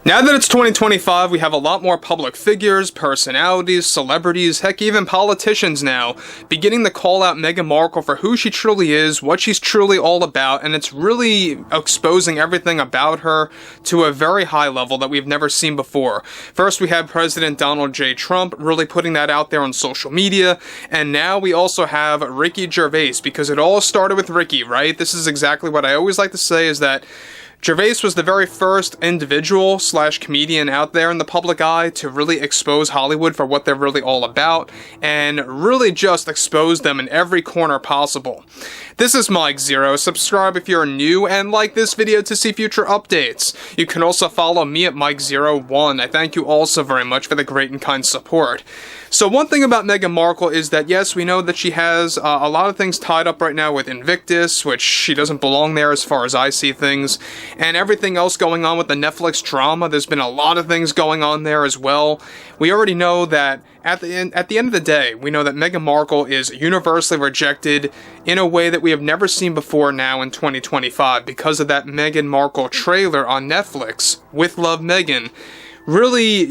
Now that it's 2025, we have a lot more public figures, personalities, celebrities, heck, even politicians now, beginning to call out Meghan Markle for who she truly is, what she's truly all about, and it's really exposing everything about her to a very high level that we've never seen before. First, we had President Donald J. Trump really putting that out there on social media, and now we also have Ricky Gervais, because it all started with Ricky, right? This is exactly what I always like to say, is that Gervais was the very first individual / comedian out there in the public eye to really expose Hollywood for what they're really all about, and really just expose them in every corner possible. This is Mike Zero. Subscribe if you're new, and like this video to see future updates. You can also follow me at Mike01. I thank you all so very much for the great and kind support. So one thing about Meghan Markle is that, yes, we know that she has a lot of things tied up right now with Invictus, which she doesn't belong there as far as I see things, and everything else going on with the Netflix drama. There's been a lot of things going on there as well. We already know that at the end of the day, we know that Meghan Markle is universally rejected in a way that we have never seen before now in 2025 because of that Meghan Markle trailer on Netflix, With Love Meghan. Really,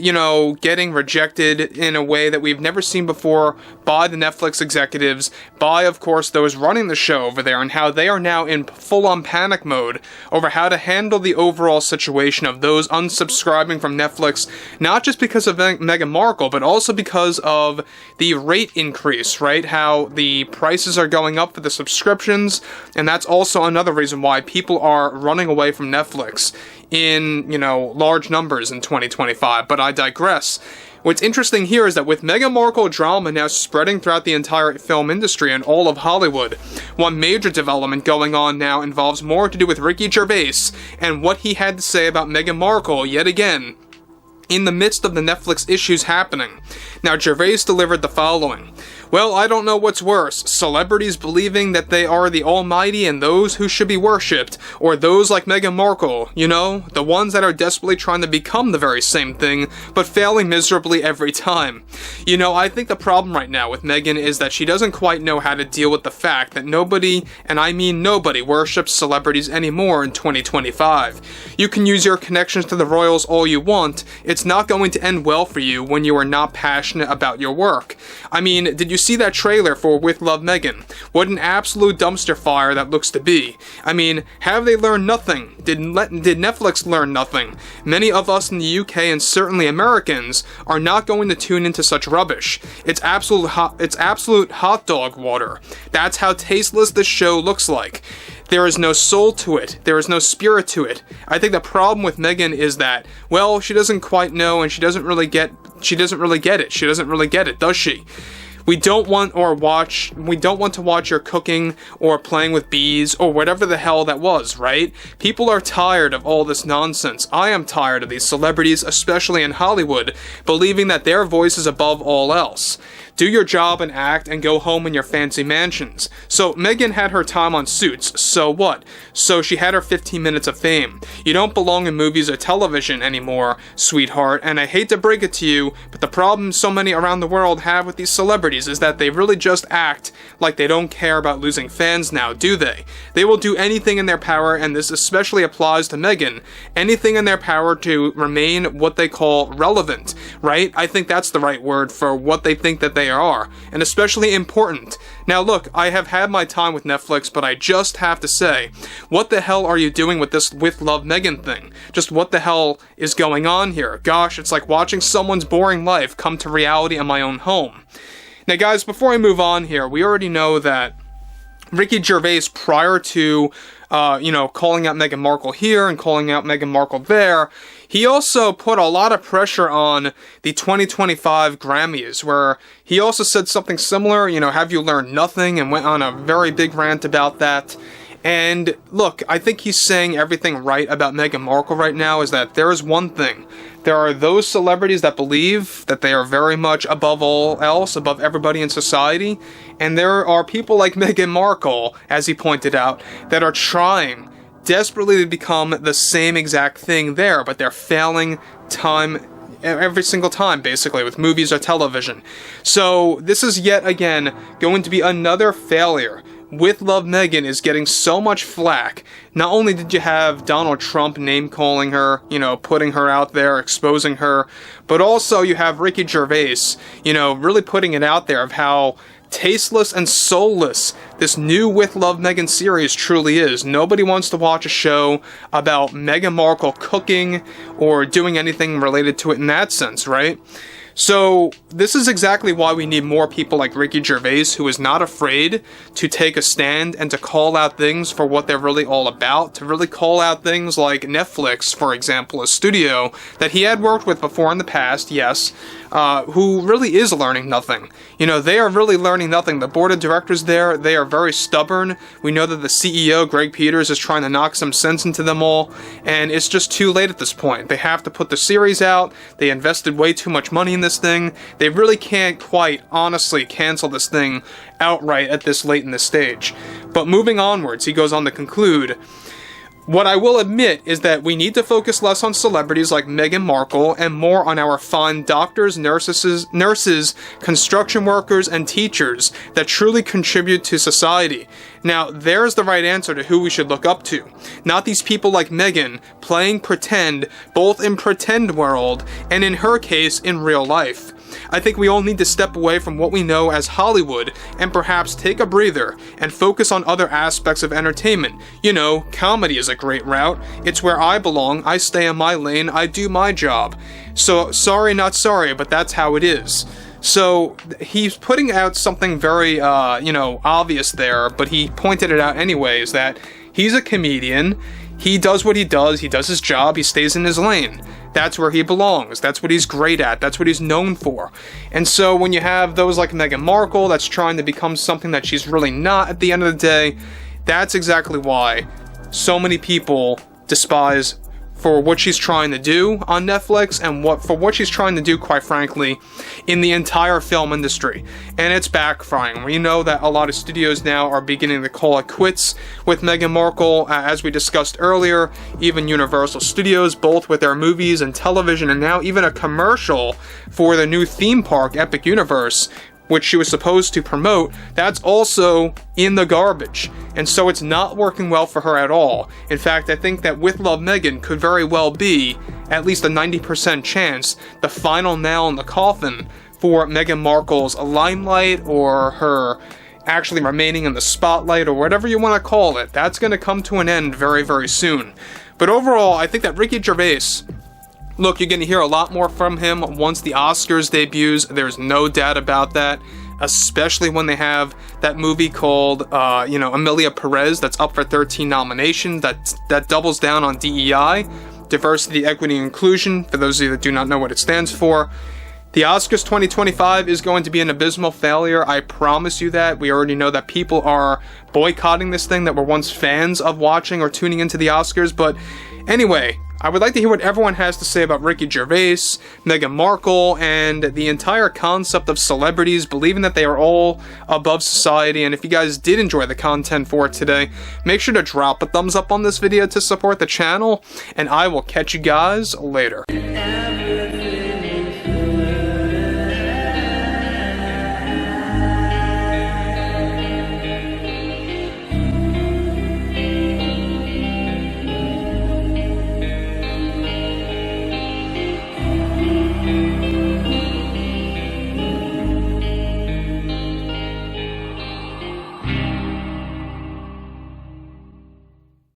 getting rejected in a way that we've never seen before by the Netflix executives, by, of course, those running the show over there, and how they are now in full-on panic mode over how to handle the overall situation of those unsubscribing from Netflix, not just because of Meghan Markle, but also because of the rate increase, right? How the prices are going up for the subscriptions, and that's also another reason why people are running away from Netflix in, large numbers in 2025, but I digress. What's interesting here is that with Meghan Markle drama now spreading throughout the entire film industry and all of Hollywood, one major development going on now involves more to do with Ricky Gervais and what he had to say about Meghan Markle yet again in the midst of the Netflix issues happening. Now, Gervais delivered the following. Well, I don't know what's worse, celebrities believing that they are the almighty and those who should be worshipped, or those like Meghan Markle, the ones that are desperately trying to become the very same thing, but failing miserably every time. I think the problem right now with Meghan is that she doesn't quite know how to deal with the fact that nobody, and I mean nobody, worships celebrities anymore in 2025. You can use your connections to the royals all you want, it's not going to end well for you when you are not passionate about your work. I mean, did you see that trailer for With Love Meghan? What an absolute dumpster fire that looks to be. I mean, have they learned nothing? Did Netflix learn nothing? Many of us in the UK and certainly Americans are not going to tune into such rubbish. It's absolute hot dog water. That's how tasteless this show looks like. There is no soul to it. There is no spirit to it. I think the problem with Meghan is that, well, she doesn't quite know, and she doesn't really get it. She doesn't really get it, does she? We don't want to watch her cooking or playing with bees or whatever the hell that was, right? People are tired of all this nonsense. I am tired of these celebrities, especially in Hollywood, believing that their voice is above all else. Do your job and act and go home in your fancy mansions. So Meghan had her time on Suits, so what? So she had her 15 minutes of fame. You don't belong in movies or television anymore, sweetheart, and I hate to break it to you, but the problem so many around the world have with these celebrities is that they really just act like they don't care about losing fans now, do they? They will do anything in their power, and this especially applies to Meghan, anything in their power to remain what they call relevant, right? I think that's the right word for what they think that they are, and especially important. Now look, I have had my time with Netflix, but I just have to say, what the hell are you doing with this With Love Meghan thing? Just what the hell is going on here? Gosh, it's like watching someone's boring life come to reality in my own home. Now guys, before I move on here, we already know that Ricky Gervais, prior to calling out Meghan Markle here and calling out Meghan Markle there, he also put a lot of pressure on the 2025 Grammys, where he also said something similar, have you learned nothing, and went on a very big rant about that. And look, I think he's saying everything right about Meghan Markle right now, is that there is one thing. There are those celebrities that believe that they are very much above all else, above everybody in society, and there are people like Meghan Markle, as he pointed out, that are trying desperately to become the same exact thing there, but they're failing every single time, basically, with movies or television. So this is yet again going to be another failure With Love Meghan is getting so much flack. Not only did you have Donald Trump name-calling her, putting her out there, exposing her, but also you have Ricky Gervais, really putting it out there of how tasteless and soulless this new With Love Meghan series truly is. Nobody wants to watch a show about Meghan Markle cooking or doing anything related to it in that sense, right? So this is exactly why we need more people like Ricky Gervais, who is not afraid to take a stand and to call out things for what they're really all about, to really call out things like Netflix, for example, a studio that he had worked with before in the past, yes, who really is learning nothing. They are really learning nothing. The board of directors there, they are very stubborn. We know that the CEO, Greg Peters, is trying to knock some sense into them all, and it's just too late at this point. They have to put the series out. They invested way too much money in this thing. They really can't quite honestly cancel this thing outright at this late in the stage. But moving onwards, he goes on to conclude, what I will admit is that we need to focus less on celebrities like Meghan Markle and more on our fine doctors, nurses, construction workers, and teachers that truly contribute to society. Now, there's the right answer to who we should look up to. Not these people like Meghan, playing pretend, both in pretend world and in her case, in real life. I think we all need to step away from what we know as Hollywood and perhaps take a breather and focus on other aspects of entertainment. Comedy is a great route. It's where I belong. I stay in my lane. I do my job. So, sorry, not sorry, but that's how it is. So, he's putting out something very, obvious there, but he pointed it out anyways, that he's a comedian. He does what he does his job, he stays in his lane. That's where he belongs, that's what he's great at, that's what he's known for. And so when you have those like Meghan Markle that's trying to become something that she's really not at the end of the day, that's exactly why so many people despise for what she's trying to do on Netflix and for what she's trying to do, quite frankly, in the entire film industry. And it's backfiring. We know that a lot of studios now are beginning to call it quits with Meghan Markle, as we discussed earlier. Even Universal Studios, both with their movies and television, and now even a commercial for the new theme park, Epic Universe, which she was supposed to promote, that's also in the garbage. And so it's not working well for her at all. In fact, I think that With Love Meghan could very well be, at least a 90% chance, the final nail in the coffin for Meghan Markle's limelight, or her actually remaining in the spotlight, or whatever you want to call it. That's going to come to an end very, very soon. But overall, I think that Ricky Gervais, look, you're going to hear a lot more from him once the Oscars debuts. There's no doubt about that, especially when they have that movie called, Amelia Perez, that's up for 13 nominations, that doubles down on DEI, diversity, equity, and inclusion, for those of you that do not know what it stands for. The Oscars 2025 is going to be an abysmal failure, I promise you that. We already know that people are boycotting this thing that were once fans of watching or tuning into the Oscars, but anyway, I would like to hear what everyone has to say about Ricky Gervais, Meghan Markle, and the entire concept of celebrities, believing that they are all above society. And if you guys did enjoy the content for today, make sure to drop a thumbs up on this video to support the channel, and I will catch you guys later.